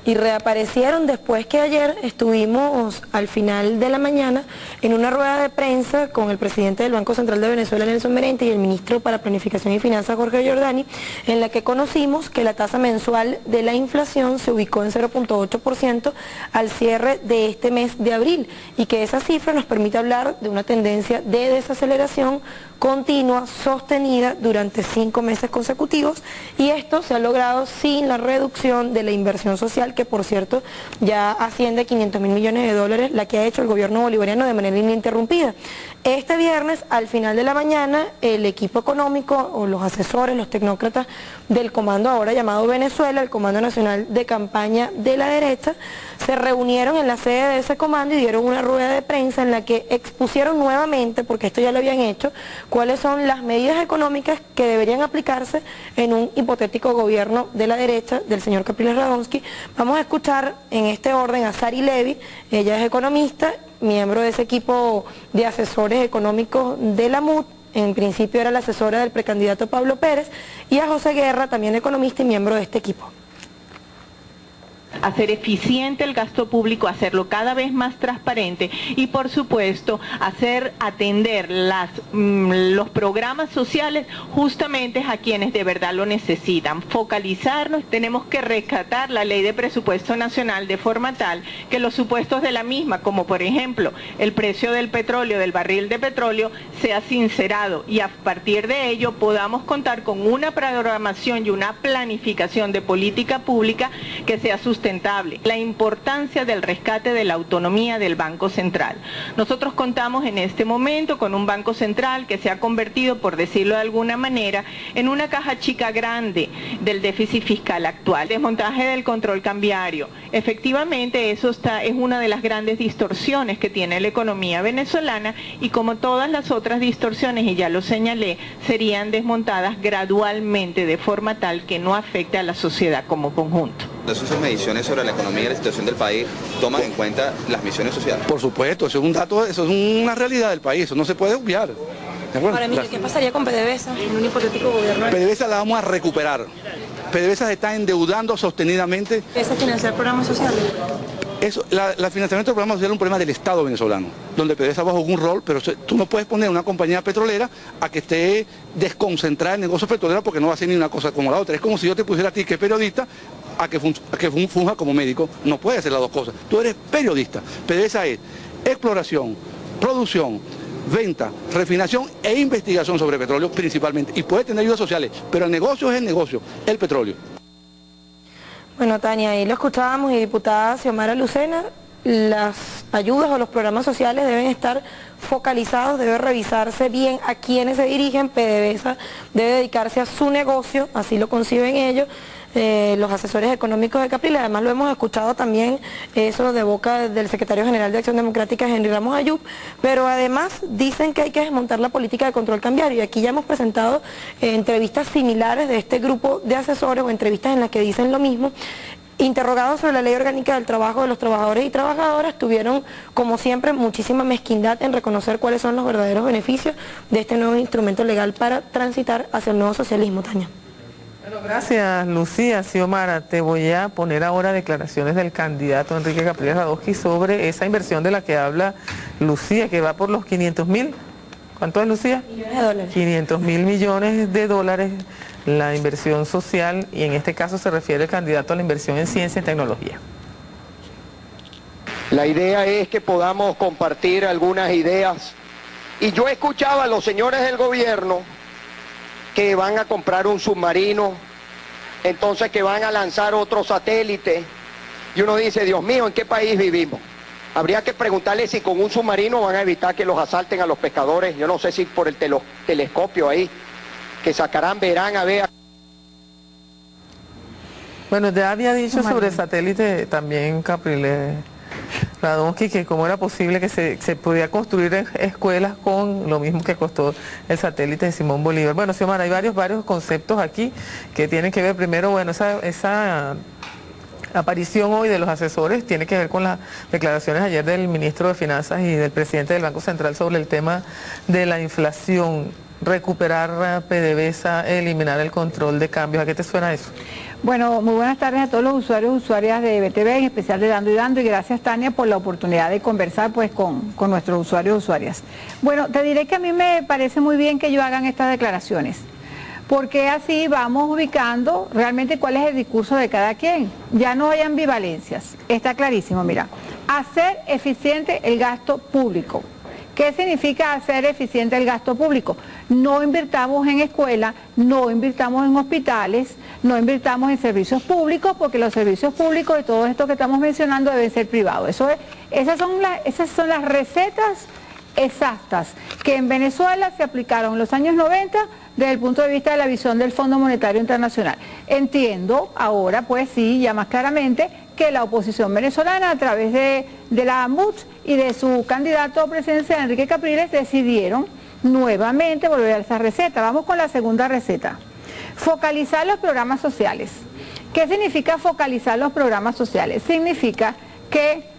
y reaparecieron después que ayer estuvimos al final de la mañana en una rueda de prensa con el presidente del Banco Central de Venezuela, Nelson Merente, y el ministro para Planificación y Finanzas, Jorge Giordani, en la que conocimos que la tasa mensual de la inflación se ubicó en 0.8% al cierre de este mes de abril y que esa cifra nos permite hablar de una tendencia de desaceleración continua, sostenida durante 5 meses consecutivos, y esto se ha logrado sin la reducción de la inversión social, que por cierto ya asciende a 500.000 millones de dólares, la que ha hecho el gobierno bolivariano de manera ininterrumpida. Este viernes, al final de la mañana, el equipo económico o los asesores, los tecnócratas del comando ahora llamado Venezuela, el Comando Nacional de Campaña de la Derecha, se reunieron en la sede de ese comando y dieron una rueda de prensa en la que expusieron nuevamente, porque esto ya lo habían hecho, cuáles son las medidas económicas que deberían aplicarse en un hipotético gobierno de la derecha del señor Capriles Radonsky. Vamos a escuchar en este orden a Sari Levy, ella es economista, miembro de ese equipo de asesores económicos de la MUD, en principio era la asesora del precandidato Pablo Pérez, y a José Guerra, también economista y miembro de este equipo. Hacer eficiente el gasto público, hacerlo cada vez más transparente y por supuesto atender los programas sociales justamente a quienes de verdad lo necesitan, focalizarnos. Tenemos que rescatar la ley de presupuesto nacional de forma tal que los supuestos de la misma, como por ejemplo el precio del petróleo, del barril de petróleo, sea sincerado y a partir de ello podamos contar con una programación y una planificación de política pública que sea sustentable. La importancia del rescate de la autonomía del Banco Central. Nosotros contamos en este momento con un Banco Central que se ha convertido, por decirlo de alguna manera, en una caja chica grande del déficit fiscal actual. Desmontaje del control cambiario. Efectivamente, es una de las grandes distorsiones que tiene la economía venezolana y como todas las otras distorsiones, y ya lo señalé, serían desmontadas gradualmente de forma tal que no afecte a la sociedad como conjunto. Esas mediciones sobre la economía y la situación del país toman en cuenta las misiones sociales. Por supuesto, eso es un dato, eso es una realidad del país, eso no se puede obviar. Ahora, mire, ¿qué pasaría con PDVSA en un hipotético gobierno? PDVSA la vamos a recuperar. PDVSA se está endeudando sostenidamente. ¿Esa financiar programas sociales? La financiamiento del programa social es un problema del Estado venezolano, donde PDVSA va a jugar un rol, pero tú no puedes poner una compañía petrolera a que esté desconcentrada en negocios petroleros porque no va a ser ni una cosa como la otra. Es como si yo te pusiera a ti, que es periodista, a que funja como médico. No puede hacer las dos cosas. Tú eres periodista. PDVSA es exploración, producción, venta, refinación e investigación sobre petróleo principalmente. Y puede tener ayudas sociales, pero el negocio es el negocio, el petróleo. Bueno, Tania, ahí lo escuchábamos, y diputada Xiomara Lucena, las ayudas o los programas sociales deben estar focalizados, debe revisarse bien a quienes se dirigen. PDVSA debe dedicarse a su negocio, así lo conciben ellos, los asesores económicos de Capriles. Además lo hemos escuchado también eso de boca del secretario general de Acción Democrática, Henry Ramos Ayub, pero además dicen que hay que desmontar la política de control cambiario, y aquí ya hemos presentado entrevistas similares de este grupo de asesores o entrevistas en las que dicen lo mismo. Interrogados sobre la ley orgánica del trabajo de los trabajadores y trabajadoras, tuvieron como siempre muchísima mezquindad en reconocer cuáles son los verdaderos beneficios de este nuevo instrumento legal para transitar hacia el nuevo socialismo. Tania. Bueno, gracias Lucía. Xiomara, te voy a poner ahora declaraciones del candidato Enrique Capriles Radonsky sobre esa inversión de la que habla Lucía, que va por los 500.000, ¿cuánto es, Lucía? Millones de dólares. 500.000 millones de dólares, la inversión social, y en este caso se refiere el candidato a la inversión en ciencia y tecnología. La idea es que podamos compartir algunas ideas, y yo escuchaba a los señores del gobierno que van a comprar un submarino, entonces que van a lanzar otro satélite, y uno dice, Dios mío, ¿en qué país vivimos? Habría que preguntarle si con un submarino van a evitar que los asalten a los pescadores. Yo no sé si por el telescopio ahí, que sacarán, verán a ver. Bueno, ya había dicho sobre satélite también Capriles Radonsky, que cómo era posible que se podía construir escuelas con lo mismo que costó el satélite de Simón Bolívar. Bueno, Xiomara, hay varios conceptos aquí que tienen que ver, primero, bueno, esa aparición hoy de los asesores tiene que ver con las declaraciones ayer del ministro de Finanzas y del presidente del Banco Central sobre el tema de la inflación, recuperar PDVSA, eliminar el control de cambios. ¿A qué te suena eso? Bueno, muy buenas tardes a todos los usuarios y usuarias de BTV, en especial de Dando y Dando, y gracias, Tania, por la oportunidad de conversar pues con nuestros usuarios y usuarias. Bueno, te diré que a mí me parece muy bien que ellos hagan estas declaraciones, porque así vamos ubicando realmente cuál es el discurso de cada quien. Ya no hay ambivalencias, está clarísimo, mira, hacer eficiente el gasto público. ¿Qué significa hacer eficiente el gasto público? No invirtamos en escuelas, no invirtamos en hospitales, no invirtamos en servicios públicos, porque los servicios públicos de todo esto que estamos mencionando deben ser privados. Esas son las recetas exactas que en Venezuela se aplicaron en los años 90 desde el punto de vista de la visión del Fondo Monetario Internacional. Entiendo ahora, pues sí, ya más claramente, que la oposición venezolana, a través de la AMUT y de su candidato presidencial, Enrique Capriles, decidieron nuevamente volver a esa receta. Vamos con la segunda receta. Focalizar los programas sociales. ¿Qué significa focalizar los programas sociales? Significa que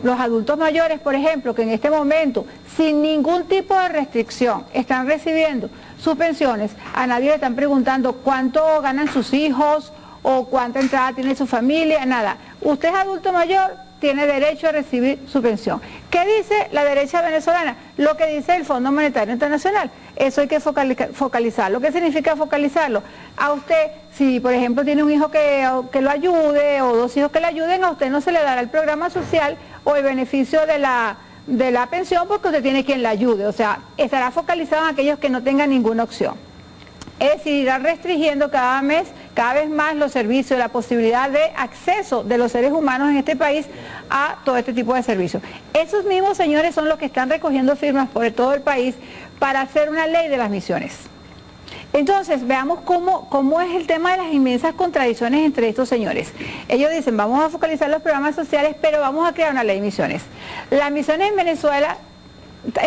los adultos mayores, por ejemplo, que en este momento, sin ningún tipo de restricción, están recibiendo sus pensiones, a nadie le están preguntando cuánto ganan sus hijos o cuánta entrada tiene su familia, nada. Usted es adulto mayor, tiene derecho a recibir su pensión. ¿Qué dice la derecha venezolana? Lo que dice el Fondo Monetario Internacional. Eso hay que focalizarlo. ¿Qué significa focalizarlo? A usted, si por ejemplo tiene un hijo que lo ayude o dos hijos que le ayuden, a usted no se le dará el programa social o el beneficio de la pensión porque usted tiene quien le ayude. O sea, estará focalizado en aquellos que no tengan ninguna opción. Es decir, irá restringiendo cada vez más los servicios, la posibilidad de acceso de los seres humanos en este país a todo este tipo de servicios. Esos mismos señores son los que están recogiendo firmas por todo el país para hacer una ley de las misiones. Entonces, veamos cómo es el tema de las inmensas contradicciones entre estos señores. Ellos dicen, vamos a focalizar los programas sociales, pero vamos a crear una ley de misiones. Las misiones en Venezuela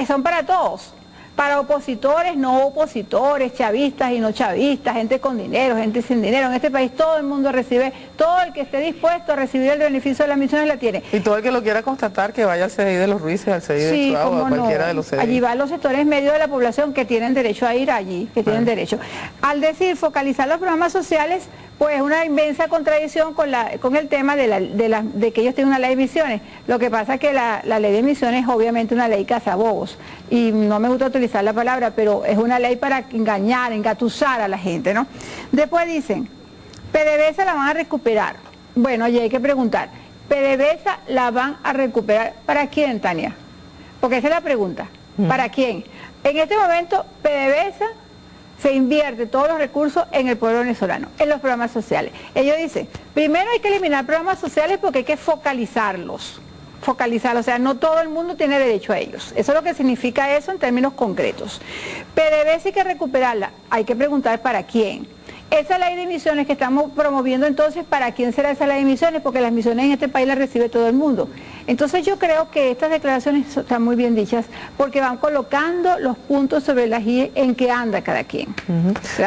son para todos. Para opositores, no opositores, chavistas y no chavistas, gente con dinero, gente sin dinero. En este país todo el mundo recibe, todo el que esté dispuesto a recibir el beneficio de las misiones la tiene. Y todo el que lo quiera constatar que vaya al CDI de los Ruices, al CDI de Chuao, a cualquiera de los CDI. Allí van los sectores medios de la población que tienen derecho a ir allí, que tienen derecho. Al decir focalizar los programas sociales, pues una inmensa contradicción con el tema de que ellos tienen una ley de misiones. Lo que pasa es que la ley de misiones es obviamente una ley cazabobos, y no me gusta utilizar la palabra, pero es una ley para engañar, engatusar a la gente, ¿no? Después dicen, PDVSA la van a recuperar. Bueno, allí hay que preguntar, ¿PDVSA la van a recuperar para quién, Tania? Porque esa es la pregunta, ¿para quién? En este momento, PDVSA se invierte todos los recursos en el pueblo venezolano, en los programas sociales. Ellos dicen, primero hay que eliminar programas sociales porque hay que focalizarlos, o sea, no todo el mundo tiene derecho a ellos. Eso es lo que significa eso en términos concretos. PDVSA hay que recuperarla, hay que preguntar para quién. Esa ley de misiones que estamos promoviendo, entonces, ¿para quién será esa ley de misiones? Porque las misiones en este país las recibe todo el mundo. Entonces yo creo que estas declaraciones están muy bien dichas porque van colocando los puntos sobre las I en que anda cada quien.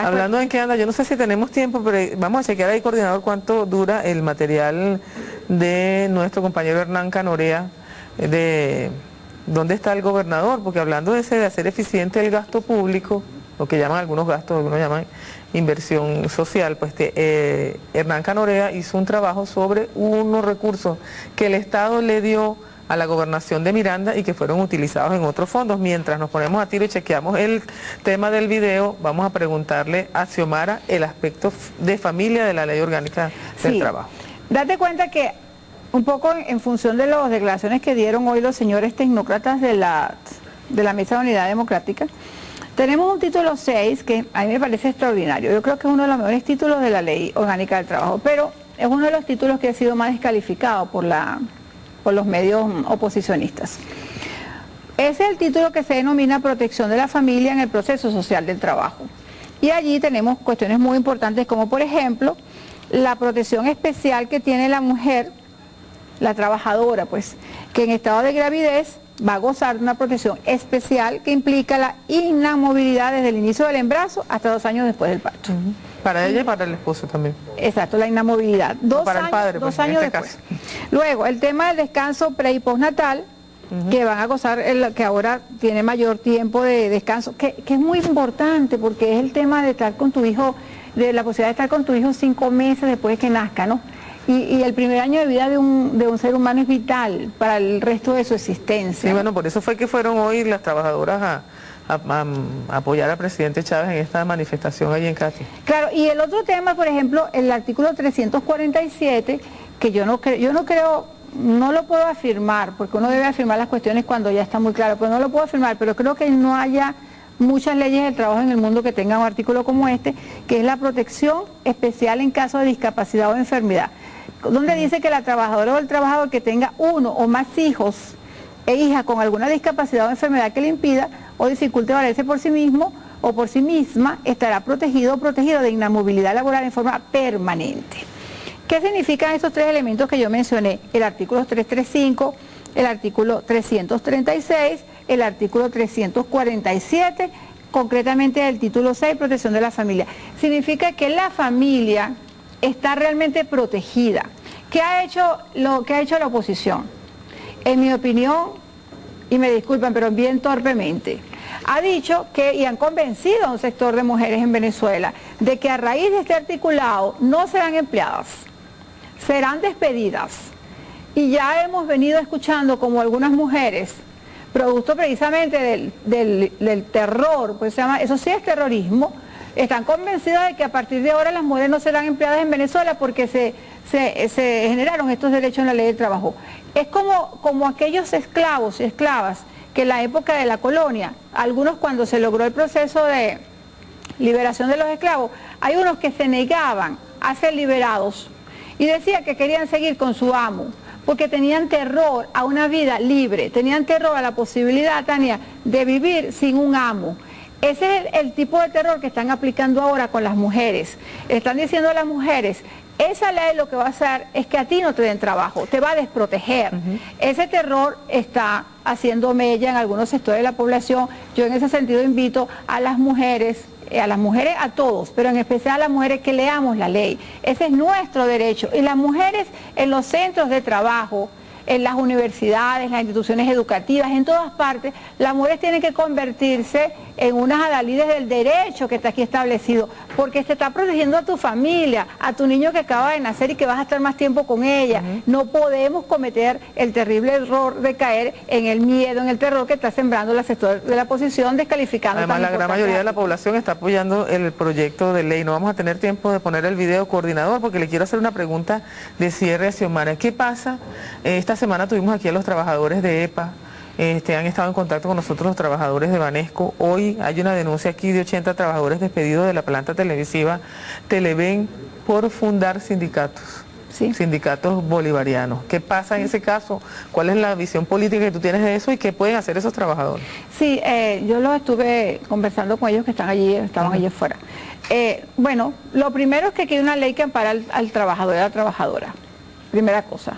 Hablando en qué anda, yo no sé si tenemos tiempo, pero vamos a chequear ahí, coordinador, cuánto dura el material de nuestro compañero Hernán Canorea, de dónde está el gobernador, porque hablando de hacer eficiente el gasto público, lo que llaman algunos gastos, algunos llaman inversión social, pues Hernán Canorea hizo un trabajo sobre unos recursos que el Estado le dio a la gobernación de Miranda y que fueron utilizados en otros fondos. Mientras nos ponemos a tiro y chequeamos el tema del video, vamos a preguntarle a Xiomara el aspecto de familia de la Ley Orgánica del Trabajo. Date cuenta que un poco en función de las declaraciones que dieron hoy los señores tecnócratas de la Mesa de Unidad Democrática, tenemos un título 6 que a mí me parece extraordinario. Yo creo que es uno de los mejores títulos de la Ley Orgánica del Trabajo, pero es uno de los títulos que ha sido más descalificado por los medios oposicionistas. Es el título que se denomina Protección de la Familia en el Proceso Social del Trabajo. Y allí tenemos cuestiones muy importantes como, por ejemplo, la protección especial que tiene la mujer, la trabajadora, pues, que en estado de gravidez va a gozar de una protección especial que implica la inamovilidad desde el inicio del embarazo hasta 2 años después del parto. Para ella y para el esposo también. Exacto, la inamovilidad. Para el padre, pues, 2 años en este después. Luego, el tema del descanso pre y postnatal, que van a gozar, que ahora tiene mayor tiempo de descanso, que es muy importante porque es el tema de estar con tu hijo de la posibilidad de estar con tu hijo 5 meses después de que nazca, ¿no? Y el primer año de vida de un ser humano es vital para el resto de su existencia. Sí, bueno, por eso fue que fueron hoy las trabajadoras a apoyar al presidente Chávez en esta manifestación ahí en Cati. Claro, y el otro tema, por ejemplo, el artículo 347, que yo no creo, no lo puedo afirmar, porque uno debe afirmar las cuestiones cuando ya está muy claro, pero no lo puedo afirmar, pero creo que no haya muchas leyes del trabajo en el mundo que tengan un artículo como este, que es la protección especial en caso de discapacidad o enfermedad, donde dice que la trabajadora o el trabajador que tenga uno o más hijos e hijas con alguna discapacidad o enfermedad que le impida o dificulte valerse por sí mismo o por sí misma, estará protegido o protegida de inamovilidad laboral en forma permanente. ¿Qué significan esos 3 elementos que yo mencioné? El artículo 335, el artículo 336, el artículo 347, concretamente el título 6, protección de la familia. Significa que la familia está realmente protegida. ¿Qué ha hecho la oposición? En mi opinión, y me disculpan, pero bien torpemente, ha dicho que, y han convencido a un sector de mujeres en Venezuela, de que a raíz de este articulado no serán empleadas, serán despedidas. Y ya hemos venido escuchando como algunas mujeres, producto precisamente del terror, pues se llama, eso sí es terrorismo, están convencidas de que a partir de ahora las mujeres no serán empleadas en Venezuela porque se generaron estos derechos en la ley del trabajo. Es como aquellos esclavos y esclavas que en la época de la colonia, algunos cuando se logró el proceso de liberación de los esclavos, hay unos que se negaban a ser liberados y decían que querían seguir con su amo, porque tenían terror a una vida libre, tenían terror a la posibilidad, Tania, de vivir sin un amo. Ese es el tipo de terror que están aplicando ahora con las mujeres. Están diciendo a las mujeres, esa ley lo que va a hacer es que a ti no te den trabajo, te va a desproteger. Ese terror está haciendo mella en algunos sectores de la población. Yo en ese sentido invito a las mujeres, a todos, pero en especial a las mujeres que leamos la ley. Ese es nuestro derecho. Y las mujeres en los centros de trabajo, en las universidades, las instituciones educativas, en todas partes, las mujeres tienen que convertirse en unas adalides del derecho que está aquí establecido, porque te está protegiendo a tu familia, a tu niño que acaba de nacer y que vas a estar más tiempo con ella. No podemos cometer el terrible error de caer en el miedo, en el terror que está sembrando el sector de la oposición, descalificando. Además, la gran mayoría de la población está apoyando el proyecto de ley. No vamos a tener tiempo de poner el video, coordinador, porque le quiero hacer una pregunta de cierre a Xiomara. ¿Qué pasa? Esta semana tuvimos aquí a los trabajadores de EPA, han estado en contacto con nosotros los trabajadores de Banesco. Hoy hay una denuncia aquí de 80 trabajadores despedidos de la planta televisiva Televen por fundar sindicatos. Sí. Sindicatos bolivarianos. ¿Qué pasa en ese caso? ¿Cuál es la visión política que tú tienes de eso y qué pueden hacer esos trabajadores? Sí, yo los estuve conversando con ellos que están allí, estaban allí afuera. Bueno, lo primero es que hay una ley que ampara al trabajador y a la trabajadora. Primera cosa.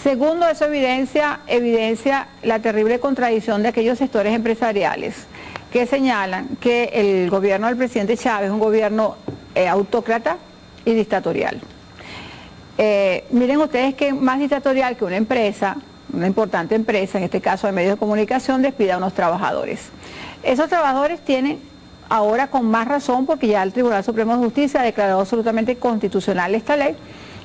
Segundo, eso evidencia la terrible contradicción de aquellos sectores empresariales que señalan que el gobierno del presidente Chávez es un gobierno autócrata y dictatorial. Miren ustedes que más dictatorial que una empresa, una importante empresa, en este caso de medios de comunicación, despida a unos trabajadores. Esos trabajadores tienen ahora con más razón, porque ya el Tribunal Supremo de Justicia ha declarado absolutamente constitucional esta ley,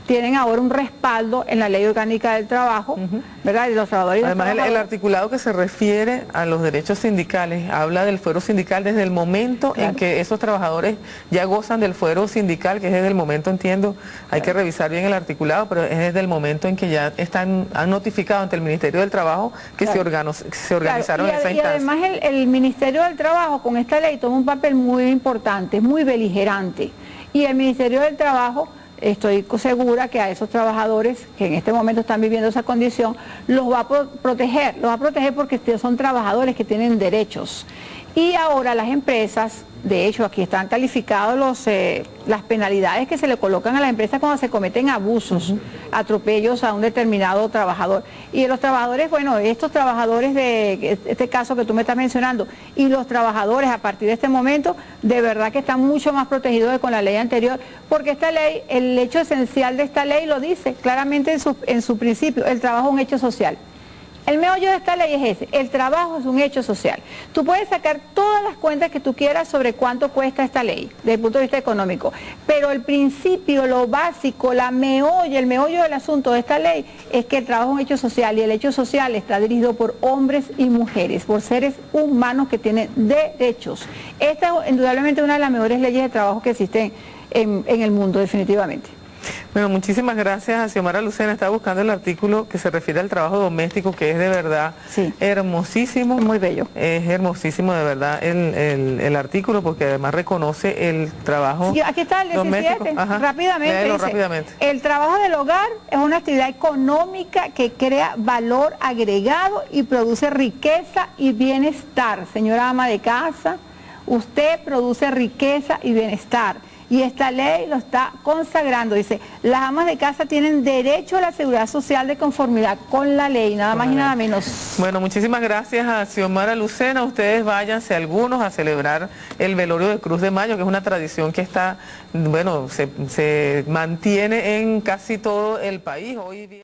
tienen ahora un respaldo en la Ley Orgánica del Trabajo, ¿verdad? Y los trabajadores. Además, el articulado que se refiere a los derechos sindicales habla del fuero sindical desde el momento en que esos trabajadores ya gozan del fuero sindical, que es desde el momento, entiendo, hay que revisar bien el articulado, pero es desde el momento en que ya han notificado ante el Ministerio del Trabajo que se organizaron esa instancia. Y además el Ministerio del Trabajo con esta ley toma un papel muy importante, muy beligerante. Y el Ministerio del Trabajo, estoy segura que a esos trabajadores que en este momento están viviendo esa condición, los va a proteger porque son trabajadores que tienen derechos. Y ahora las empresas, de hecho aquí están calificados las penalidades que se le colocan a las empresas cuando se cometen abusos, atropellos a un determinado trabajador. Y los trabajadores, bueno, estos trabajadores de este caso que tú me estás mencionando, y los trabajadores a partir de este momento, de verdad que están mucho más protegidos que con la ley anterior, porque esta ley, el hecho esencial de esta ley lo dice claramente en su principio, el trabajo es un hecho social. El meollo de esta ley es ese, el trabajo es un hecho social. Tú puedes sacar todas las cuentas que tú quieras sobre cuánto cuesta esta ley, desde el punto de vista económico, pero el principio, lo básico, el meollo del asunto de esta ley es que el trabajo es un hecho social, y el hecho social está dirigido por hombres y mujeres, por seres humanos que tienen derechos. Esta es indudablemente una de las mejores leyes de trabajo que existen en el mundo, definitivamente. Bueno, muchísimas gracias a Xiomara Lucena. Estaba buscando el artículo que se refiere al trabajo doméstico, que es de verdad hermosísimo. Muy bello. Es hermosísimo de verdad el artículo, porque además reconoce el trabajo aquí está el 17, doméstico. Ajá. Rápidamente, dice, rápidamente. El trabajo del hogar es una actividad económica que crea valor agregado y produce riqueza y bienestar. Señora ama de casa, usted produce riqueza y bienestar. Y esta ley lo está consagrando. Dice, las amas de casa tienen derecho a la seguridad social de conformidad con la ley, nada más y nada menos. Bueno, muchísimas gracias a Xiomara Lucena. Ustedes váyanse algunos a celebrar el velorio de Cruz de Mayo, que es una tradición que está, bueno, se mantiene en casi todo el país hoy día.